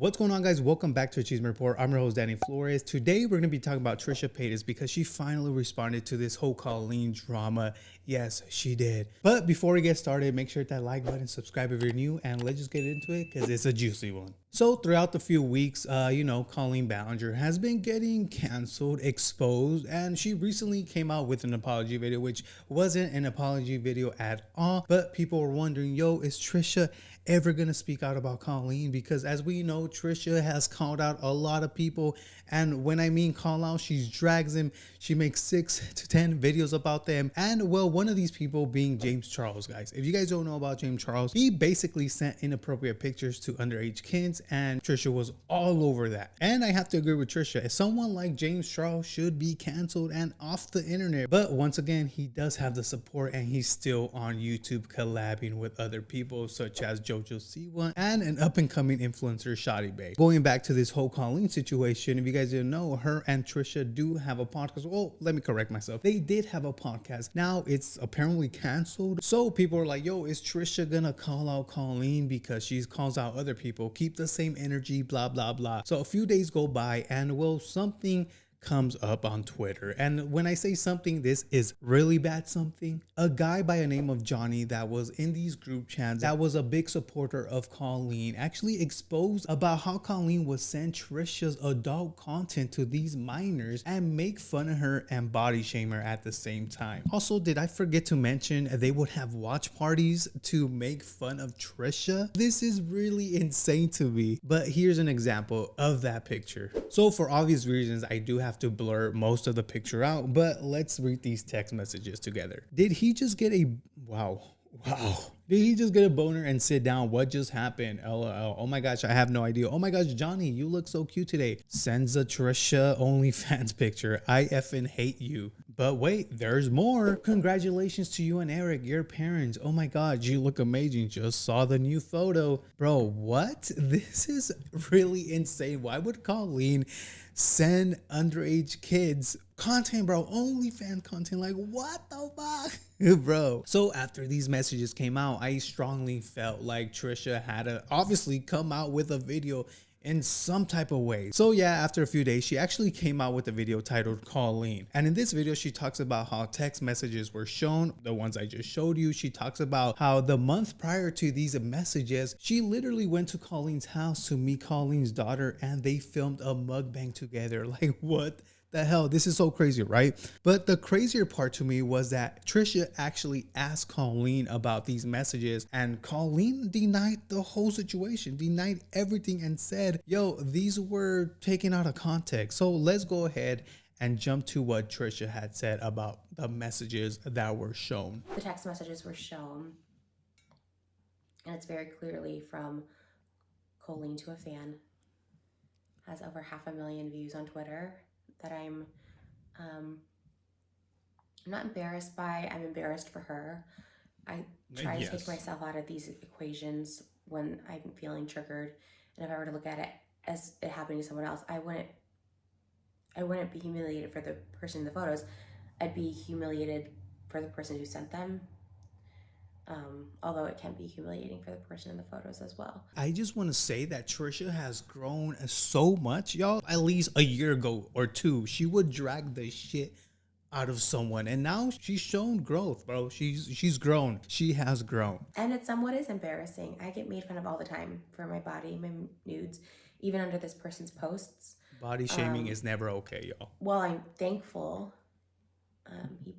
What's going on, guys? Welcome back to a CHISME Report. I'm your host, Danny Flores. Today, we're going to be talking about Trisha Paytas because she finally responded to this whole Colleen drama. Yes, she did. But before we get started, make sure to hit that like button, subscribe if you're new, and let's just get into it because it's a juicy one. So throughout the few weeks, Colleen Ballinger has been getting canceled, exposed, and she recently came out with an apology video, which wasn't an apology video at all. But people were wondering, is Trisha ever gonna speak out about Colleen? Because as we know, Trisha has called out a lot of people, and when I mean call out, she drags them. She makes 6 to 10 videos about them, and well, one of these people being James Charles. Guys, if you guys don't know about James Charles, he basically sent inappropriate pictures to underage kids, and Trisha was all over that. And I have to agree with Trisha, someone like James Charles should be canceled and off the internet. But once again, he does have the support, and he's still on YouTube collabing with other people such as JoJo Siwa and an up-and-coming influencer, Shadi Bay. Going back to this whole Colleen situation, if you guys didn't know, her and Trisha do have a podcast. Well, let me correct myself. They did have a podcast. Now it's apparently canceled. So people are like, is Trisha gonna call out Colleen because she calls out other people? Keep the same energy, blah, blah, blah. So a few days go by, and something comes up on Twitter. And when I say something, this is really bad something. A guy by the name of Johnny that was in these group chats that was a big supporter of Colleen actually exposed about how Colleen would send Trisha's adult content to these minors and make fun of her and body shame her at the same time. Also, did I forget to mention they would have watch parties to make fun of Trisha? This is really insane to me. But here's an example of that picture. So for obvious reasons, I do have to blur most of the picture out, but let's read these text messages together. Did he just get a wow? Did he just get a boner and sit down? What just happened? LOL. Oh my gosh, I have no idea. Oh my gosh, Johnny, you look so cute today. Sends a Trisha OnlyFans picture. I effing hate you. But wait, there's more. Congratulations to you and Eric, your parents. Oh my God, you look amazing. Just saw the new photo. Bro, what? This is really insane. Why would Colleen send underage kids content, bro? OnlyFans content? Like, what the fuck? Bro. So after these messages came out, I strongly felt like Trisha had to obviously come out with a video in some type of way. So yeah, after a few days, she actually came out with a video titled Colleen. And in this video, she talks about how text messages were shown, the ones I just showed you. She talks about how the month prior to these messages, she literally went to Colleen's house to meet Colleen's daughter, and they filmed a mukbang together. Like, what the hell? This is so crazy, right? But the crazier part to me was that Trisha actually asked Colleen about these messages, and Colleen denied the whole situation, denied everything, and said, these were taken out of context. So let's go ahead and jump to what Trisha had said about the messages that were shown. The text messages were shown, and it's very clearly from Colleen to a fan. Has over 500,000 views on Twitter. That I'm not embarrassed by. I'm embarrassed for her. I try to take myself out of these equations when I'm feeling triggered, and if I were to look at it as it happening to someone else, I wouldn't be humiliated for the person in the photos. I'd be humiliated for the person who sent them. Although it can be humiliating for the person in the photos as well. I just want to say that Trisha has grown so much, y'all. At least a year ago or two, she would drag the shit out of someone, and now she's shown growth, bro. She's grown. She has grown. And it somewhat is embarrassing. I get made fun of all the time for my body, my nudes, even under this person's posts. Body shaming is never okay, y'all. Well, I'm thankful he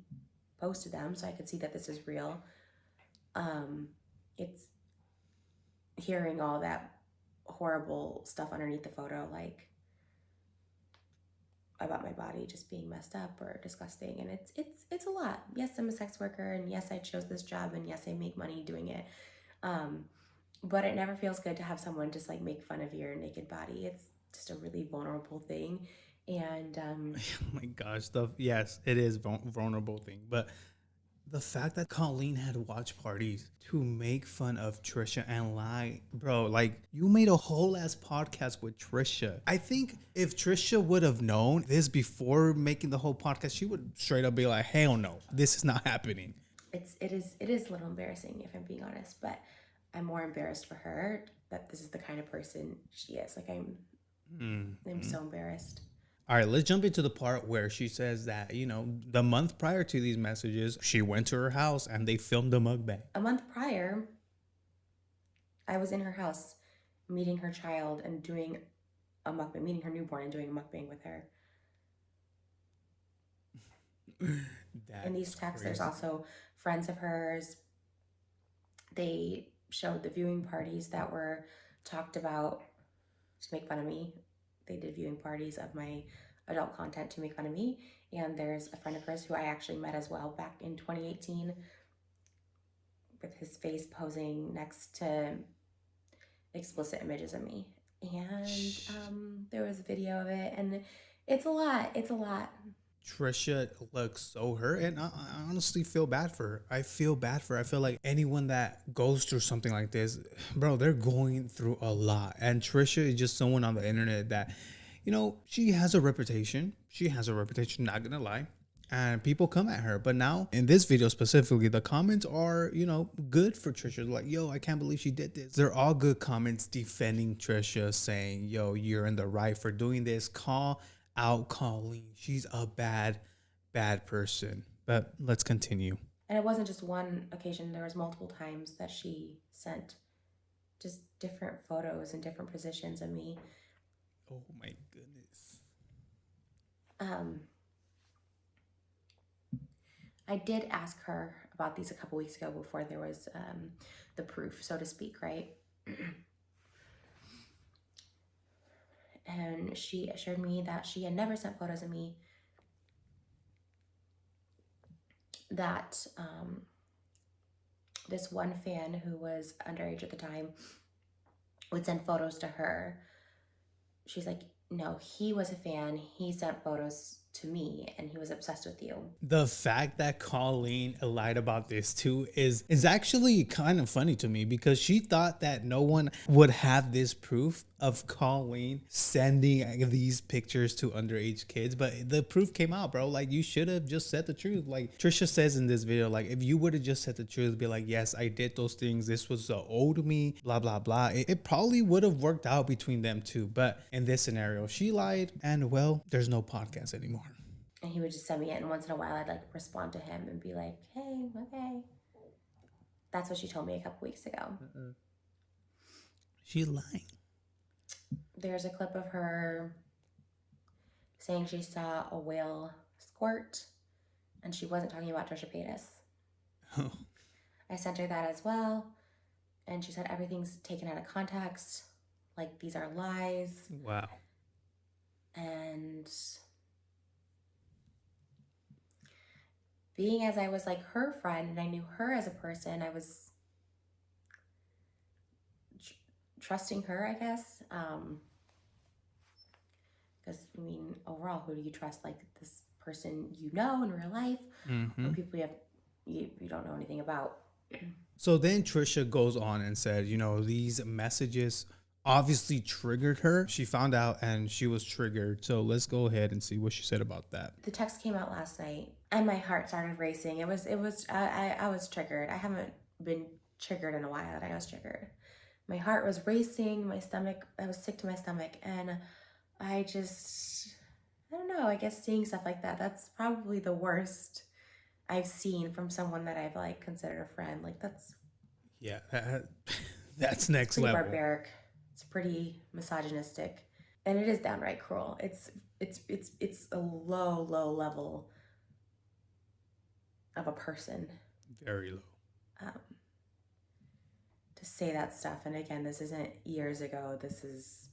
posted them so I could see that this is real. It's hearing all that horrible stuff underneath the photo, like about my body just being messed up or disgusting, and it's a lot. Yes, I'm a sex worker, and yes, I chose this job, and yes, I make money doing it. But it never feels good to have someone just like make fun of your naked body. It's just a really vulnerable thing, and oh my gosh, yes, it is vulnerable thing, but the fact that Colleen had watch parties to make fun of Trisha and lie, bro, like you made a whole ass podcast with Trisha. I think if Trisha would have known this before making the whole podcast, she would straight up be like, hell no, this is not happening. It is a little embarrassing if I'm being honest, but I'm more embarrassed for her that this is the kind of person she is. Like I'm so embarrassed. All right, let's jump into the part where she says that, you know, the month prior to these messages, she went to her house and they filmed a mukbang. A month prior, I was in her house meeting her child and doing a mukbang, meeting her newborn and doing a mukbang with her. In these texts, crazy. There's also friends of hers. They showed the viewing parties that were talked about to make fun of me. They did viewing parties of my adult content to make fun of me. And there's a friend of hers who I actually met as well back in 2018 with his face posing next to explicit images of me. And there was a video of it, and it's a lot. It's a lot. Trisha looks so hurt, and I honestly feel bad for her. I feel bad for her. I feel like anyone that goes through something like this, bro, they're going through a lot. And Trisha is just someone on the internet that, you know, she has a reputation. She has a reputation, not gonna lie. And people come at her. But now, in this video specifically, the comments are, you know, good for Trisha. Like, yo, I can't believe she did this. They're all good comments defending Trisha, saying, yo, you're in the right for doing this. Call out Colleen. She's a bad person. But let's continue. And it wasn't just one occasion. There was multiple times that she sent just different photos and different positions of me. Oh my goodness. I did ask her about these a couple weeks ago before there was the proof, so to speak, right? And she assured me that she had never sent photos of me, that this one fan who was underage at the time would send photos to her. She's like, no, he was a fan. He sent photos to me and he was obsessed with you. The fact that Colleen lied about this too is actually kind of funny to me, because she thought that no one would have this proof of Colleen sending these pictures to underage kids, but the proof came out, bro. Like, you should have just said the truth. Like Trisha says in this video, like, if you would have just said the truth, be like, yes, I did those things, this was the old me, blah blah blah, it probably would have worked out between them two. But in this scenario, she lied, and well, there's no podcast anymore. And he would just send me it, and once in a while I'd like respond to him and be like, hey, okay. That's what she told me a couple weeks ago. She lying. There's a clip of her saying she saw a whale squirt, and she wasn't talking about Trisha Paytas. Oh. I sent her that as well, and she said everything's taken out of context, like these are lies. Wow. And being as I was like her friend and I knew her as a person, I was trusting her, I guess. Because, I mean, overall, who do you trust? Like this person you know in real life, or people you don't know anything about. So then Trisha goes on and said, you know, these messages obviously triggered her. She found out and she was triggered. So let's go ahead and see what she said about that. The text came out last night and my heart started racing. I was triggered. I haven't been triggered in a while, and I was triggered. My heart was racing, my stomach, I was sick to my stomach, and I don't know, I guess seeing stuff like that, that's probably the worst I've seen from someone that I've like considered a friend. Like that's that's next level. Barbaric. It's pretty misogynistic, and it is downright cruel. It's a low level of a person. Very low. To say that stuff, and again, this isn't years ago. This is,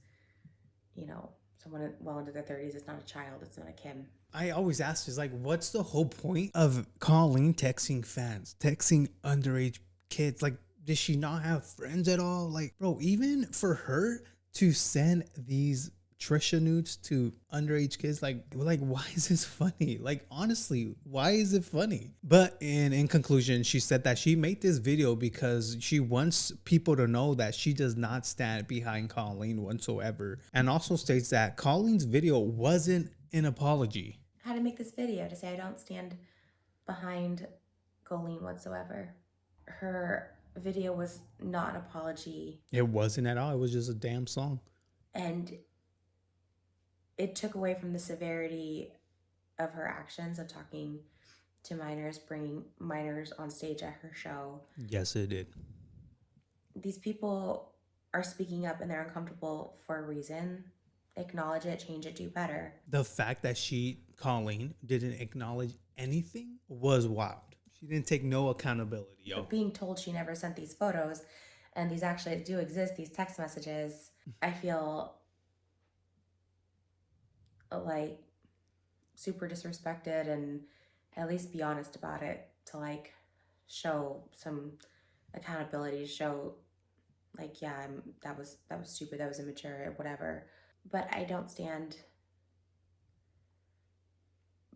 you know, someone well into their 30s. It's not a child. It's not a Kim. I always ask, is like, what's the whole point of Colleen texting fans, texting underage kids? Like, does she not have friends at all? Like, bro, even for her to send these Trisha nudes to underage kids, like why is this funny? Like, honestly, why is it funny? But in conclusion, she said that she made this video because she wants people to know that she does not stand behind Colleen whatsoever, and also states that Colleen's video wasn't an apology. I had to make this video to say I don't stand behind Colleen whatsoever. Her video was not an apology. It wasn't at all. It was just a damn song. And it took away from the severity of her actions of talking to minors, bringing minors on stage at her show. Yes, it did. These people are speaking up and they're uncomfortable for a reason. Acknowledge it, change it, do better. The fact that Colleen, didn't acknowledge anything was wild. She didn't take no accountability, yo. But being told she never sent these photos, and these actually do exist, these text messages, I feel like super disrespected, and at least be honest about it to like show some accountability, show like, yeah, that was stupid, that was immature, whatever. But I don't stand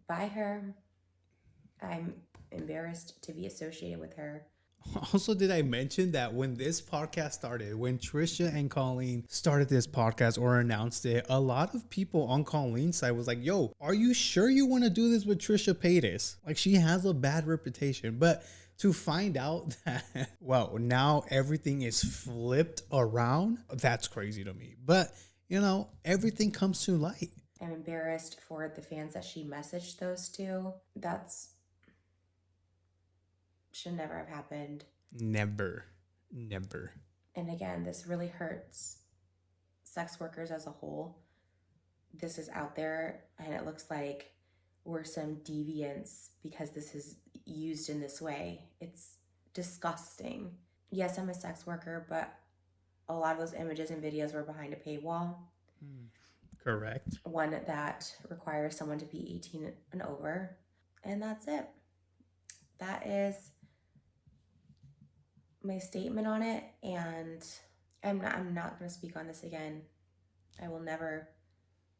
by her. I'm embarrassed to be associated with her. Also, did I mention that when this podcast started, when Trisha and Colleen started this podcast or announced it, a lot of people on Colleen's side was like, yo, are you sure you want to do this with Trisha Paytas? Like, she has a bad reputation. But to find out that, well, now everything is flipped around, that's crazy to me. But, you know, everything comes to light. I'm embarrassed for the fans that she messaged those to. That's should never have happened. Never. And again, this really hurts sex workers as a whole. This is out there, and it looks like we're some deviants because this is used in this way. It's disgusting. Yes, I'm a sex worker, but a lot of those images and videos were behind a paywall. Correct. One that requires someone to be 18 and over. And that's it. That is my statement on it, and I'm not going to speak on this again. I will never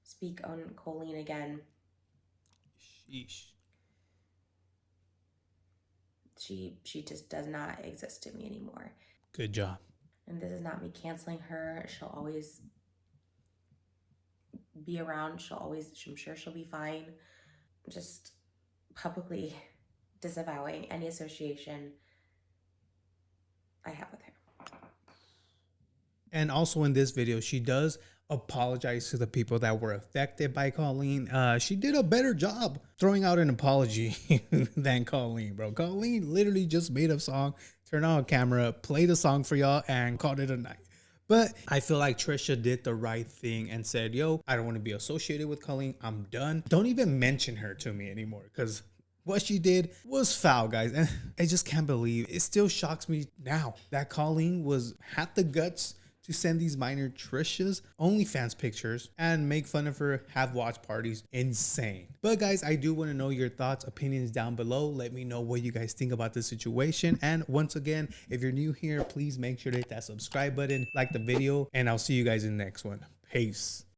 speak on Colleen again. Sheesh. She just does not exist to me anymore. Good job. And this is not me canceling her. She'll always be around. I'm sure she'll be fine. Just publicly disavowing any association I have with her. And also in this video, she does apologize to the people that were affected by Colleen. She did a better job throwing out an apology than Colleen, bro. Colleen literally just made a song, turned on a camera, played a song for y'all, and called it a night. But I feel like Trisha did the right thing and said, yo, I don't want to be associated with Colleen. I'm done. Don't even mention her to me anymore, because what she did was foul, guys. And I just can't believe it. Still shocks me now that Colleen had the guts to send these minor Trisha's OnlyFans pictures and make fun of her, have watch parties. Insane. But guys, I do want to know your thoughts, opinions down below. Let me know what you guys think about this situation. And once again, if you're new here, please make sure to hit that subscribe button, like the video, and I'll see you guys in the next one. Peace.